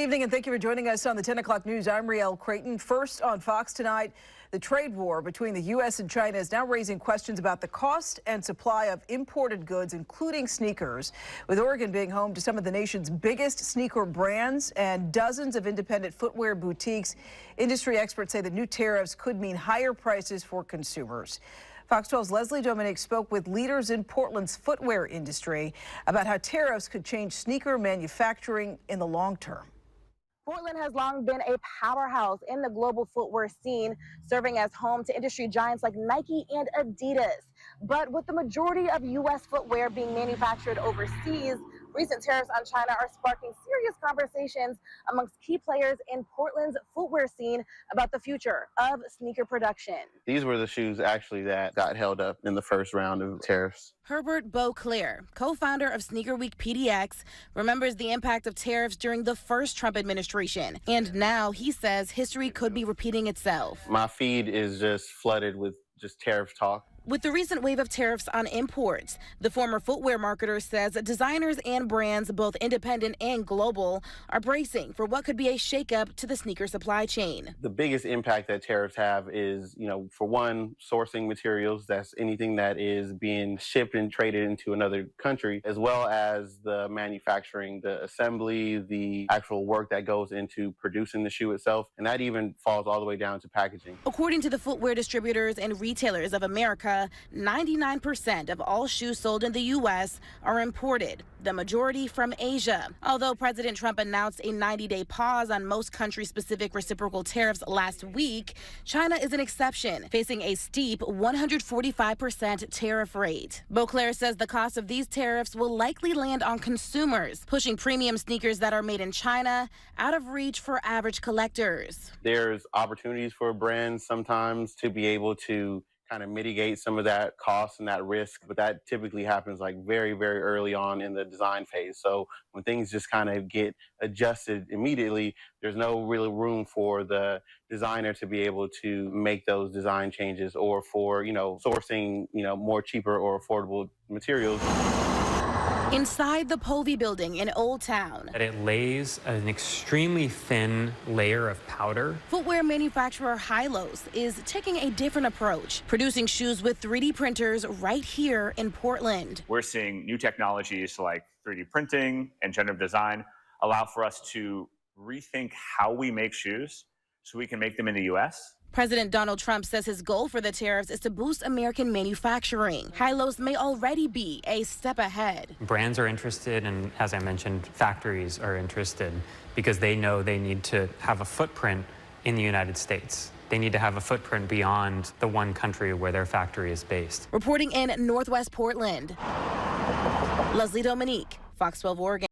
Evening, and thank you for joining us on the 10 o'clock news. I'm Rielle Creighton. First on Fox tonight, the trade war between the U.S. and China is now raising questions about the cost and supply of imported goods, including sneakers, with Oregon being home to some of the nation's biggest sneaker brands and dozens of independent footwear boutiques. Industry experts say the new tariffs could mean higher prices for consumers. Fox 12's Leslie Dominique spoke with leaders in Portland's footwear industry about how tariffs could change sneaker manufacturing in the long term. Portland has long been a powerhouse in the global footwear scene, serving as home to industry giants like Nike and Adidas. But with the majority of U.S. footwear being manufactured overseas, recent tariffs on China are sparking serious conversations amongst key players in Portland's footwear scene about the future of sneaker production. These were the shoes actually that got held up in the first round of tariffs. Herbert Beauclair, co-founder of Sneaker Week PDX, remembers the impact of tariffs during the first Trump administration. And now he says history could be repeating itself. My feed is just flooded with just tariff talk. With the recent wave of tariffs on imports, the former footwear marketer says designers and brands, both independent and global, are bracing for what could be a shakeup to the sneaker supply chain. The biggest impact that tariffs have is, for one, sourcing materials. That's anything that is being shipped and traded into another country, as well as the manufacturing, the assembly, the actual work that goes into producing the shoe itself. And that even falls all the way down to packaging. According to the Footwear Distributors and Retailers of America, 99% of all shoes sold in the U.S. are imported, the majority from Asia. Although President Trump announced a 90-day pause on most country-specific reciprocal tariffs last week, China is an exception, facing a steep 145% tariff rate. Beauclair says the cost of these tariffs will likely land on consumers, pushing premium sneakers that are made in China out of reach for average collectors. There's opportunities for brands sometimes to be able to kind of mitigate some of that cost and that risk, but that typically happens like very, very early on in the design phase. So when things just kind of get adjusted immediately, there's no real room for the designer to be able to make those design changes or for, sourcing, more cheaper or affordable materials. Inside the Povey building in Old Town, It lays an extremely thin layer of powder. footwear manufacturer Hilos is taking a different approach, producing shoes with 3D printers right here in Portland. We're seeing new technologies like 3D printing and generative design allow for us to rethink how we make shoes so we can make them in the U.S. President Donald Trump says his goal for the tariffs is to boost American manufacturing. Hilos may already be a step ahead. Brands are interested, and as I mentioned, factories are interested because they know they need to have a footprint in the United States. They need to have a footprint beyond the one country where their factory is based. Reporting in Northwest Portland, Leslie Dominique, Fox 12 Oregon.